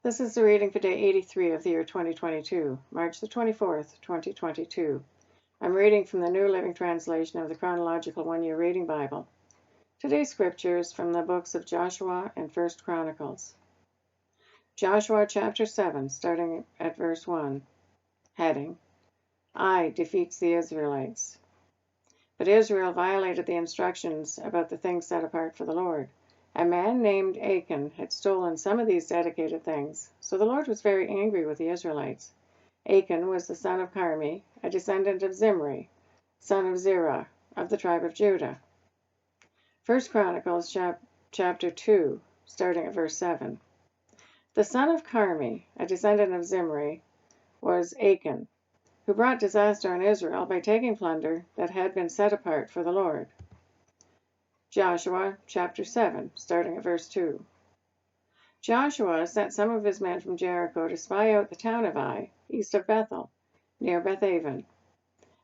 This is the reading for day 83 of the year 2022, March the 24th, 2022. I'm reading from the New Living Translation of the Chronological One-Year Reading Bible. Today's scripture is from the books of Joshua and 1 Chronicles. Joshua chapter 7, starting at verse 1. Heading: Ai defeats the Israelites. But Israel violated the instructions about the things set apart for the Lord. A man named Achan had stolen some of these dedicated things, so the Lord was very angry with the Israelites. Achan was the son of Carmi, a descendant of Zimri, son of Zerah, of the tribe of Judah. 1 Chronicles chapter 2, starting at verse 7. The son of Carmi, a descendant of Zimri, was Achan, who brought disaster on Israel by taking plunder that had been set apart for the Lord. Joshua chapter 7, starting at verse 2. Joshua sent some of his men from Jericho to spy out the town of Ai, east of Bethel, near Bethaven.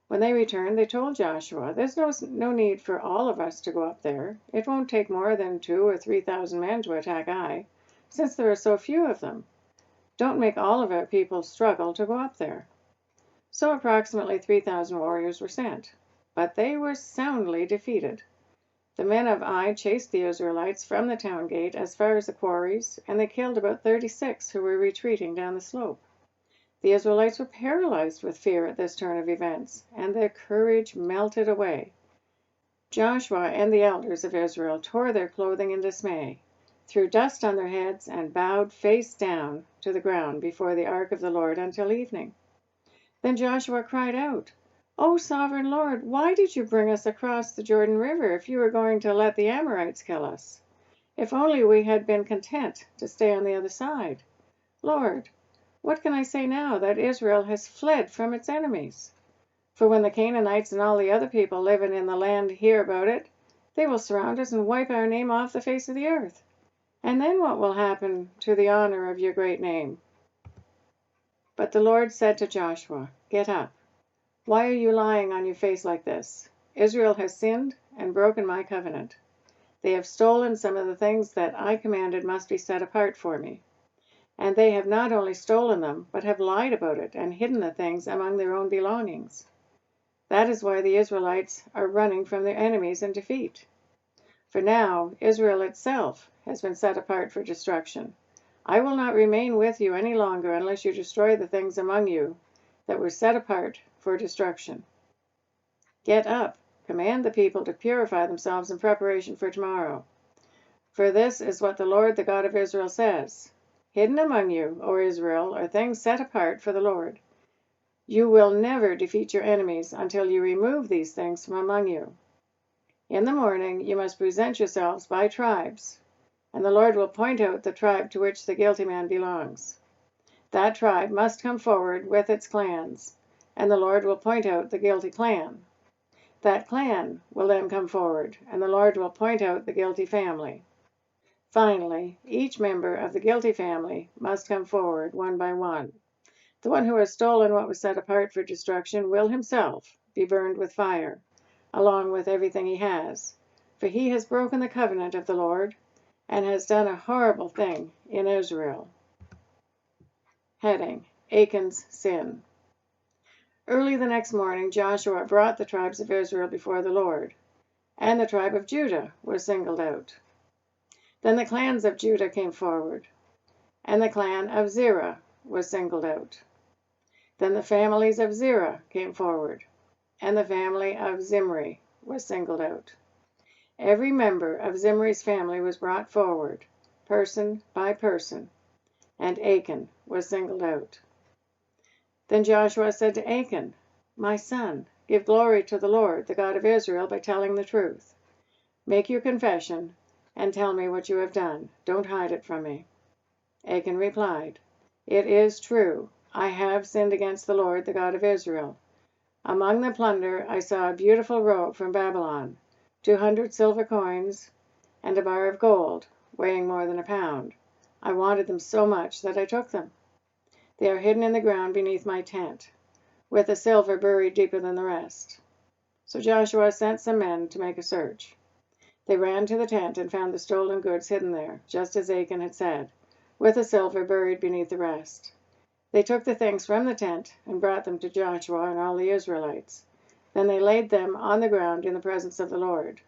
When they returned, they told Joshua, "There's no need for all of us to go up there. It won't take more than 2,000 or 3,000 men to attack Ai, since there are so few of them. Don't make all of our people struggle to go up there." So approximately 3,000 warriors were sent, but they were soundly defeated. The men of Ai chased the Israelites from the town gate as far as the quarries, and they killed about 36 who were retreating down the slope. The Israelites were paralyzed with fear at this turn of events, and their courage melted away. Joshua and the elders of Israel tore their clothing in dismay, threw dust on their heads, and bowed face down to the ground before the ark of the Lord until evening. Then Joshua cried out, "O sovereign Lord, why did you bring us across the Jordan River if you were going to let the Amorites kill us? If only we had been content to stay on the other side. Lord, what can I say now that Israel has fled from its enemies? For when the Canaanites and all the other people living in the land hear about it, they will surround us and wipe our name off the face of the earth. And then what will happen to the honor of your great name?" But the Lord said to Joshua, "Get up. Why are you lying on your face like this? Israel has sinned and broken my covenant. They have stolen some of the things that I commanded must be set apart for me. And they have not only stolen them, but have lied about it and hidden the things among their own belongings. That is why the Israelites are running from their enemies in defeat. For now, Israel itself has been set apart for destruction. I will not remain with you any longer unless you destroy the things among you that were set apart for destruction. Get up, command the people to purify themselves in preparation for tomorrow. For this is what the Lord, the God of Israel, says. Hidden among you, O Israel, are things set apart for the Lord. You will never defeat your enemies until you remove these things from among you. In the morning you must present yourselves by tribes, and the Lord will point out the tribe to which the guilty man belongs. That tribe must come forward with its clans, and the Lord will point out the guilty clan. That clan will then come forward, and the Lord will point out the guilty family. Finally, each member of the guilty family must come forward one by one. The one who has stolen what was set apart for destruction will himself be burned with fire, along with everything he has, for he has broken the covenant of the Lord and has done a horrible thing in Israel. Heading: Achan's sin. Early the next morning, Joshua brought the tribes of Israel before the Lord, and the tribe of Judah was singled out. Then the clans of Judah came forward, and the clan of Zerah was singled out. Then the families of Zerah came forward, and the family of Zimri was singled out. Every member of Zimri's family was brought forward, person by person, and Achan was singled out. Then Joshua said to Achan, "My son, give glory to the Lord, the God of Israel, by telling the truth. Make your confession, and tell me what you have done. Don't hide it from me." Achan replied, "It is true. I have sinned against the Lord, the God of Israel. Among the plunder I saw a beautiful robe from Babylon, 200 silver coins, and a bar of gold, weighing more than a pound. I wanted them so much that I took them. They are hidden in the ground beneath my tent, with the silver buried deeper than the rest." So Joshua sent some men to make a search. They ran to the tent and found the stolen goods hidden there, just as Achan had said. with the silver buried beneath the rest. They took the things from the tent and brought them to Joshua and all the Israelites. Then they laid them on the ground in the presence of the Lord.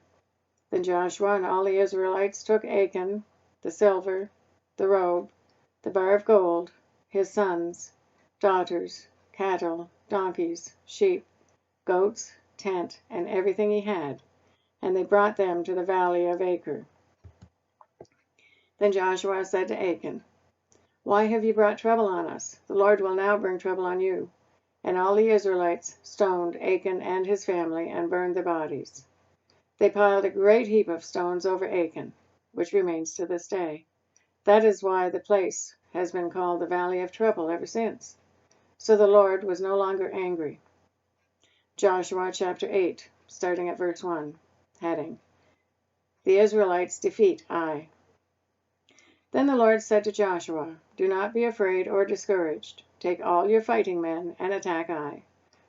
Then Joshua and all the Israelites took Achan, the silver, the robe, the bar of gold, his sons, daughters, cattle, donkeys, sheep, goats, tent, and everything he had, and they brought them to the valley of Achor. Then Joshua said to Achan, "Why have you brought trouble on us? The Lord will now bring trouble on you." And all the Israelites stoned Achan and his family and burned their bodies. They piled a great heap of stones over Achan, which remains to this day. That is why the place has been called the Valley of Trouble ever since. So the Lord was no longer angry. Joshua chapter 8, starting at verse 1. Heading: The Israelites defeat Ai. Then the Lord said to Joshua, "Do not be afraid or discouraged. Take all your fighting men and attack Ai.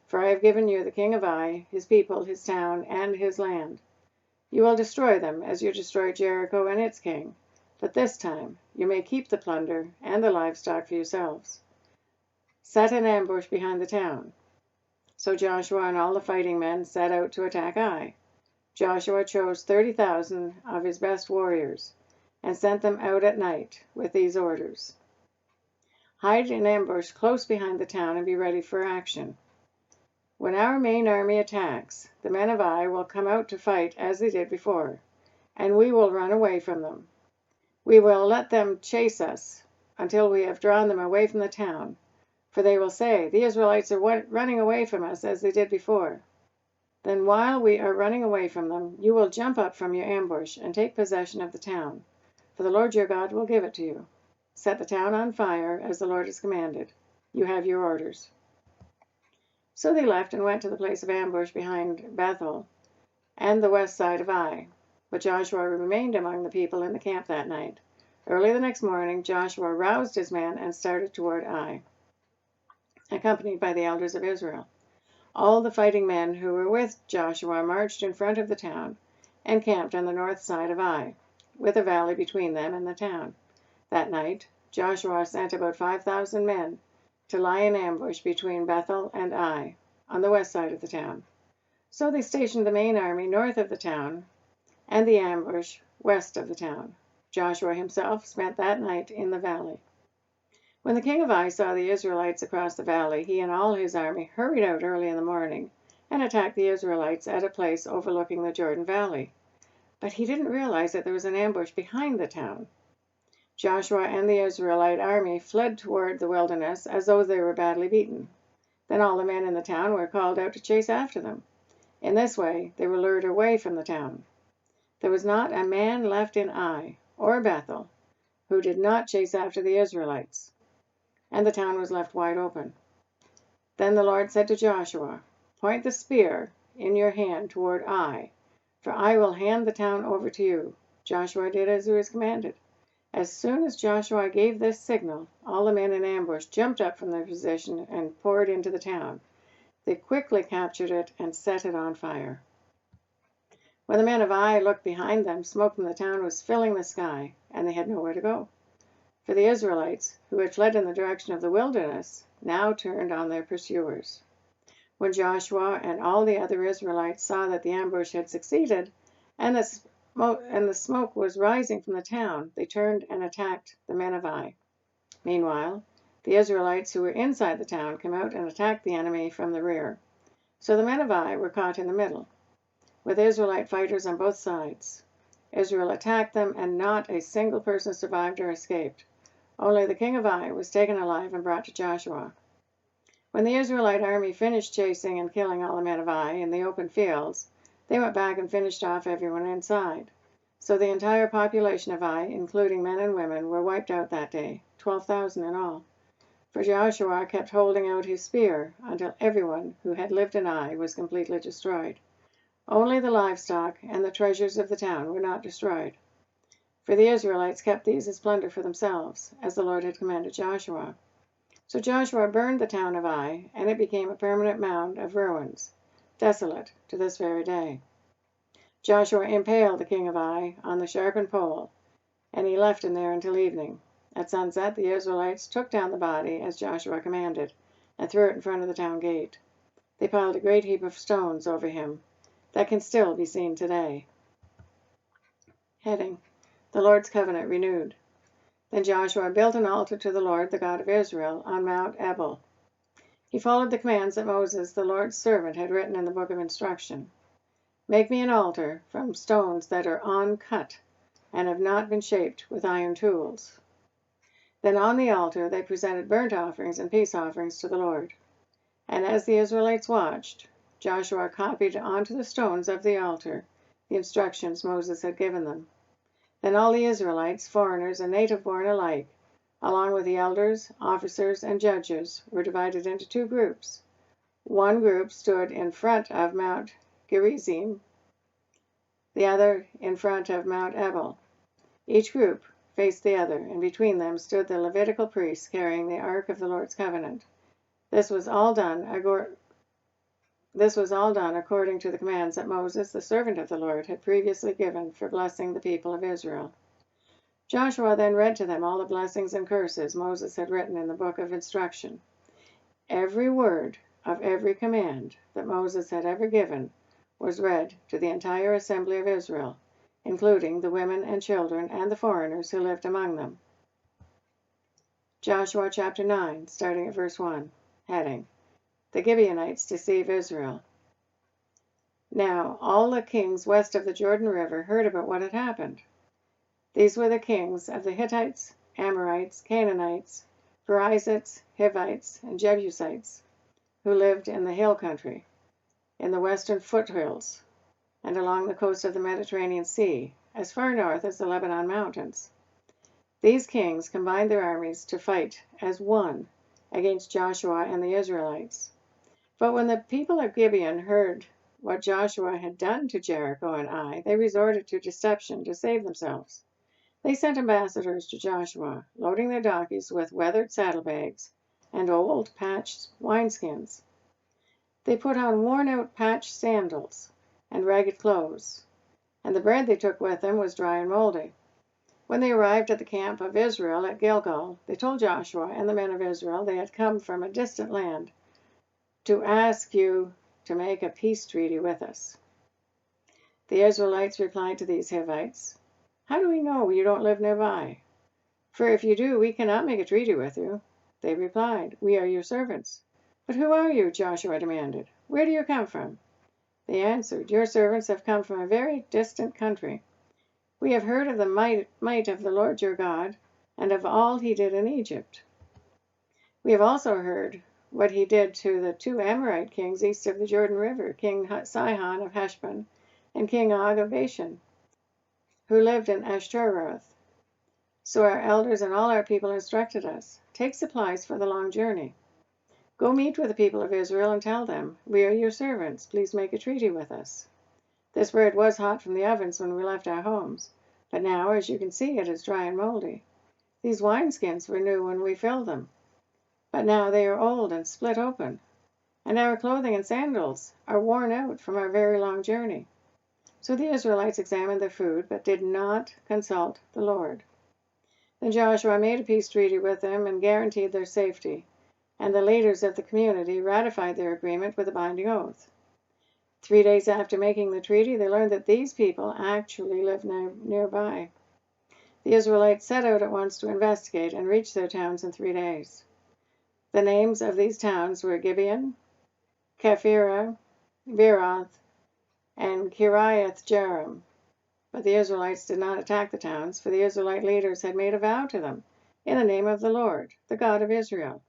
For I have given you the king of Ai, his people, his town, and his land. You will destroy them as you destroyed Jericho and its king. But this time you may keep the plunder and the livestock for yourselves. Set an ambush behind the town." So Joshua and all the fighting men set out to attack Ai. Joshua chose 30,000 of his best warriors and sent them out at night with these orders: "Hide in ambush close behind the town and be ready for action. When our main army attacks, the men of Ai will come out to fight as they did before, and we will run away from them. We will let them chase us until we have drawn them away from the town, for they will say, 'The Israelites are running away from us as they did before.' Then while we are running away from them, you will jump up from your ambush and take possession of the town, for the Lord your God will give it to you. Set the town on fire as the Lord has commanded. You have your orders." So they left and went to the place of ambush behind Bethel and the west side of Ai. But Joshua remained among the people in the camp that night. Early the next morning Joshua roused his men and started toward Ai, accompanied by the elders of Israel. All the fighting men who were with Joshua marched in front of the town and camped on the north side of Ai, with a valley between them and the town. That night Joshua sent about 5,000 men to lie in ambush between Bethel and Ai, on the west side of the town. So they stationed the main army north of the town and the ambush west of the town. Joshua himself spent that night in the valley. When the king of Ai saw the Israelites across the valley, he and all his army hurried out early in the morning and attacked the Israelites at a place overlooking the Jordan Valley. But he didn't realize that there was an ambush behind the town. Joshua and the Israelite army fled toward the wilderness as though they were badly beaten. Then all the men in the town were called out to chase after them. In this way they were lured away from the town. There was not a man left in Ai or Bethel who did not chase after the Israelites, and the town was left wide open. Then the Lord said to Joshua, "Point the spear in your hand toward Ai, for I will hand the town over to you." Joshua did as he was commanded. As soon as Joshua gave this signal, all the men in ambush jumped up from their position and poured into the town. They quickly captured it and set it on fire. When the men of Ai looked behind them, smoke from the town was filling the sky, and they had nowhere to go. For the Israelites, who had fled in the direction of the wilderness, now turned on their pursuers. When Joshua and all the other Israelites saw that the ambush had succeeded, and the smoke was rising from the town, they turned and attacked the men of Ai. Meanwhile, the Israelites who were inside the town came out and attacked the enemy from the rear. So the men of Ai were caught in the middle, with Israelite fighters on both sides. Israel attacked them, and not a single person survived or escaped. Only the king of Ai was taken alive and brought to Joshua. When the Israelite army finished chasing and killing all the men of Ai in the open fields, they went back and finished off everyone inside. So the entire population of Ai, including men and women, were wiped out that day, 12,000 in all. For Joshua kept holding out his spear until everyone who had lived in Ai was completely destroyed. Only the livestock and the treasures of the town were not destroyed. For the Israelites kept these as plunder for themselves, as the Lord had commanded Joshua. So Joshua burned the town of Ai, and it became a permanent mound of ruins, desolate to this very day. Joshua impaled the king of Ai on the sharpened pole, and he left him there until evening. At sunset, the Israelites took down the body, as Joshua commanded, and threw it in front of the town gate. They piled a great heap of stones over him that can still be seen today. Heading: The Lord's Covenant Renewed. Then Joshua built an altar to the Lord, the God of Israel, on Mount Ebal. He followed the commands that Moses, the Lord's servant, had written in the book of instruction. Make me an altar from stones that are uncut and have not been shaped with iron tools. Then on the altar they presented burnt offerings and peace offerings to the Lord. And as the Israelites watched, Joshua copied onto the stones of the altar the instructions Moses had given them. Then all the Israelites, foreigners and native-born alike, along with the elders, officers, and judges, were divided into two groups. One group stood in front of Mount Gerizim, the other in front of Mount Ebal. Each group faced the other, and between them stood the Levitical priests carrying the Ark of the Lord's Covenant. This was all done according to the commands that Moses, the servant of the Lord, had previously given for blessing the people of Israel. Joshua then read to them all the blessings and curses Moses had written in the book of instruction. Every word of every command that Moses had ever given was read to the entire assembly of Israel, including the women and children and the foreigners who lived among them. Joshua chapter 9, starting at verse 1. Heading: The Gibeonites deceive Israel. Now all the kings west of the Jordan River heard about what had happened. These were the kings of the Hittites, Amorites, Canaanites, Perizzites, Hivites, and Jebusites, who lived in the hill country, in the western foothills, and along the coast of the Mediterranean Sea, as far north as the Lebanon Mountains. These kings combined their armies to fight as one against Joshua and the Israelites. But when the people of Gibeon heard what Joshua had done to Jericho and Ai, they resorted to deception to save themselves. They sent ambassadors to Joshua, loading their donkeys with weathered saddlebags and old, patched wineskins. They put on worn-out patched sandals and ragged clothes, and the bread they took with them was dry and moldy. When they arrived at the camp of Israel at Gilgal, they told Joshua and the men of Israel they had come from a distant land to ask you to make a peace treaty with us. The Israelites replied to these Hivites, How do we know you don't live nearby? For if you do, we cannot make a treaty with you. They replied, We are your servants. But who are you? Joshua demanded. Where do you come from? They answered, Your servants have come from a very distant country. We have heard of the might of the Lord your God, and of all he did in Egypt. We have also heard what he did to the two Amorite kings east of the Jordan River, King Sihon of Heshbon and King Og of Bashan, who lived in Ashtaroth. So our elders and all our people instructed us, Take supplies for the long journey. Go meet with the people of Israel and tell them, We are your servants. Please make a treaty with us. This bread was hot from the ovens when we left our homes, but now, as you can see, it is dry and moldy. These wineskins were new when we filled them, but now they are old and split open, and our clothing and sandals are worn out from our very long journey. So the Israelites examined their food, but did not consult the Lord. Then Joshua made a peace treaty with them and guaranteed their safety, and the leaders of the community ratified their agreement with a binding oath. 3 days after making the treaty, they learned that these people actually lived nearby. The Israelites set out at once to investigate and reached their towns in 3 days. The names of these towns were Gibeon, Kephirah, Beeroth, and Kiriath-Jearim. But the Israelites did not attack the towns, for the Israelite leaders had made a vow to them in the name of the Lord, the God of Israel.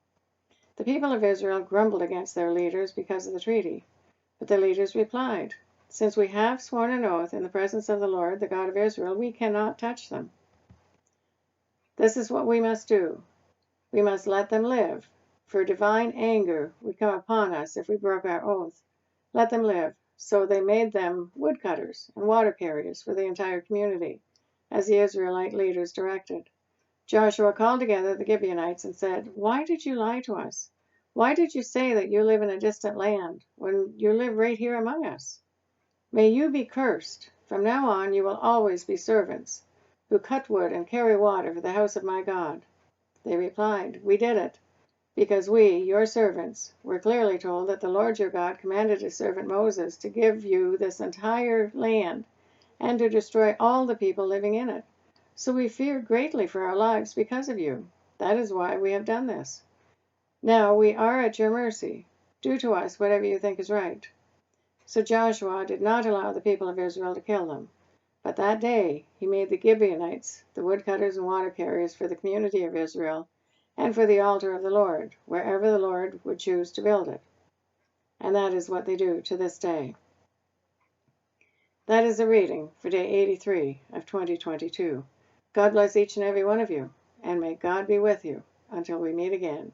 The people of Israel grumbled against their leaders because of the treaty. But the leaders replied, Since we have sworn an oath in the presence of the Lord, the God of Israel, we cannot touch them. This is what we must do. We must let them live, for divine anger would come upon us if we broke our oath. Let them live. So they made them woodcutters and water carriers for the entire community, as the Israelite leaders directed. Joshua called together the Gibeonites and said, Why did you lie to us? Why did you say that you live in a distant land when you live right here among us? May you be cursed. From now on you will always be servants who cut wood and carry water for the house of my God. They replied, "We did it, because we, your servants, were clearly told that the Lord your God commanded his servant Moses to give you this entire land and to destroy all the people living in it. So we feared greatly for our lives because of you. That is why we have done this. Now we are at your mercy. Do to us whatever you think is right." So Joshua did not allow the people of Israel to kill them. But that day he made the Gibeonites the woodcutters and water carriers for the community of Israel and for the altar of the Lord, wherever the Lord would choose to build it. And that is what they do to this day. That is a reading for day 83 of 2022. God bless each and every one of you, and may God be with you until we meet again.